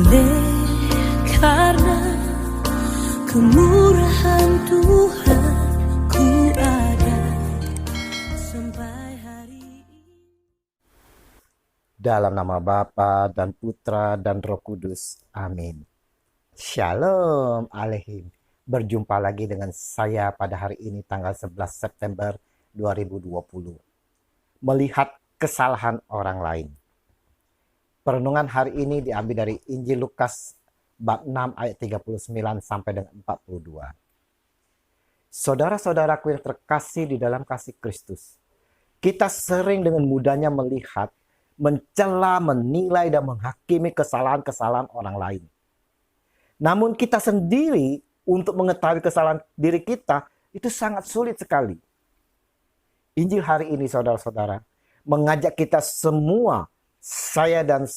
Oleh karena kemurahan Tuhan ku ada sampai hari ini. Dalam nama Bapa dan Putra dan Roh Kudus. Amin. Shalom Aleihim. Berjumpa lagi dengan saya pada hari ini tanggal 11 September 2020. Melihat kesalahan orang lain. Perenungan hari ini diambil dari Injil Lukas bab 6 ayat 39 sampai dengan 42. Saudara-saudaraku yang terkasih di dalam kasih Kristus, kita sering dengan mudahnya melihat, mencela, menilai, dan menghakimi kesalahan-kesalahan orang lain. Namun kita sendiri untuk mengetahui kesalahan diri kita itu sangat sulit sekali. Injil hari ini saudara-saudara mengajak kita semua, saya dan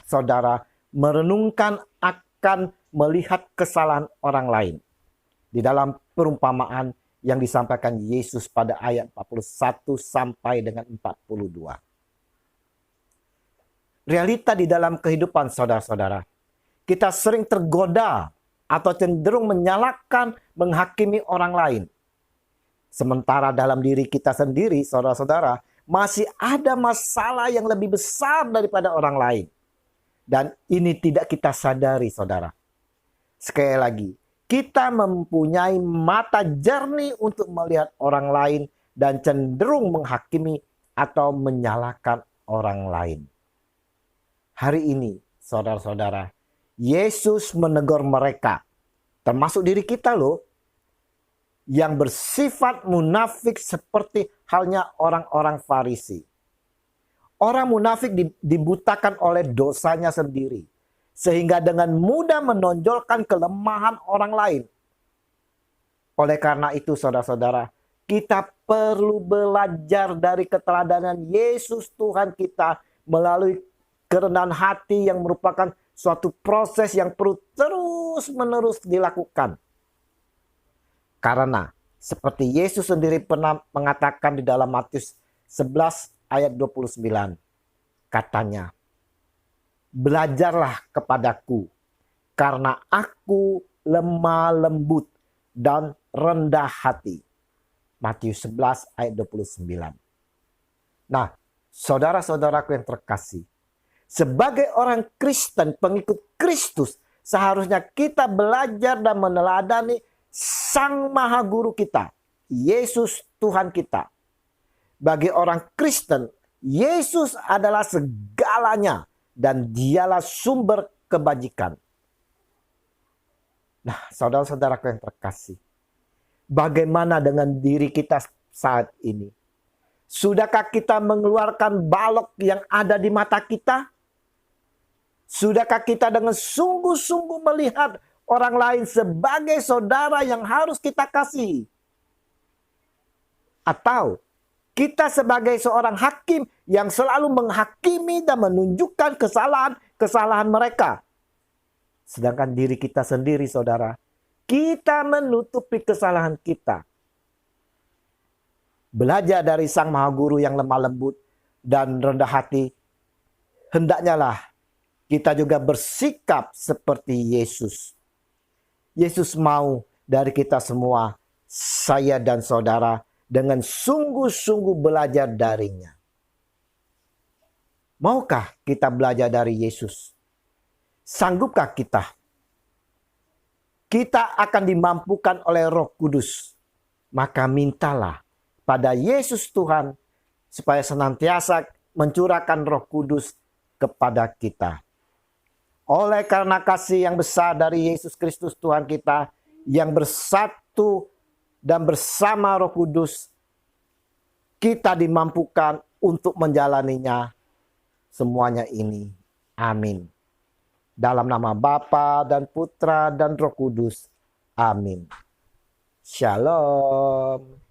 saudara, merenungkan akan melihat kesalahan orang lain. Di dalam perumpamaan yang disampaikan Yesus pada ayat 41 sampai dengan 42. Realita di dalam kehidupan saudara-saudara, kita sering tergoda atau cenderung menyalahkan, menghakimi orang lain. Sementara dalam diri kita sendiri, saudara-saudara, masih ada masalah yang lebih besar daripada orang lain. Dan ini tidak kita sadari, saudara. Sekali lagi, kita mempunyai mata jernih untuk melihat orang lain dan cenderung menghakimi atau menyalahkan orang lain. Hari ini, saudara-saudara, Yesus menegur mereka, termasuk diri kita loh, yang bersifat munafik seperti halnya orang-orang Farisi. Orang munafik dibutakan oleh dosanya sendiri, sehingga dengan mudah menonjolkan kelemahan orang lain. Oleh karena itu, saudara-saudara, kita perlu belajar dari keteladanan Yesus Tuhan kita melalui kerendahan hati yang merupakan suatu proses yang perlu terus-menerus dilakukan. Karena seperti Yesus sendiri pernah mengatakan di dalam Matius 11 ayat 29. Katanya, belajarlah kepadaku karena aku lemah lembut dan rendah hati. Matius 11 ayat 29. Nah, saudara-saudaraku yang terkasih, sebagai orang Kristen, pengikut Kristus, seharusnya kita belajar dan meneladani Sang Maha Guru kita, Yesus Tuhan kita. Bagi orang Kristen, Yesus adalah segalanya dan dialah sumber kebajikan. Nah, saudara-saudaraku yang terkasih, bagaimana dengan diri kita saat ini? Sudahkah kita mengeluarkan balok yang ada di mata kita? Sudahkah kita dengan sungguh-sungguh melihat orang lain sebagai saudara yang harus kita kasihi? Atau kita sebagai seorang hakim yang selalu menghakimi dan menunjukkan kesalahan mereka? Sedangkan diri kita sendiri, saudara, kita menutupi kesalahan kita. Belajar dari Sang Maha Guru yang lemah lembut dan rendah hati, hendaknya lah kita juga bersikap seperti Yesus. Yesus mau dari kita semua, saya dan saudara, dengan sungguh-sungguh belajar darinya. Maukah kita belajar dari Yesus? Sanggupkah kita? Kita akan dimampukan oleh Roh Kudus. Maka mintalah pada Yesus Tuhan supaya senantiasa mencurahkan Roh Kudus kepada kita. Oleh karena kasih yang besar dari Yesus Kristus Tuhan kita yang bersatu dan bersama Roh Kudus, kita dimampukan untuk menjalaninya semuanya ini. Amin. Dalam nama Bapa dan Putra dan Roh Kudus. Amin. Shalom.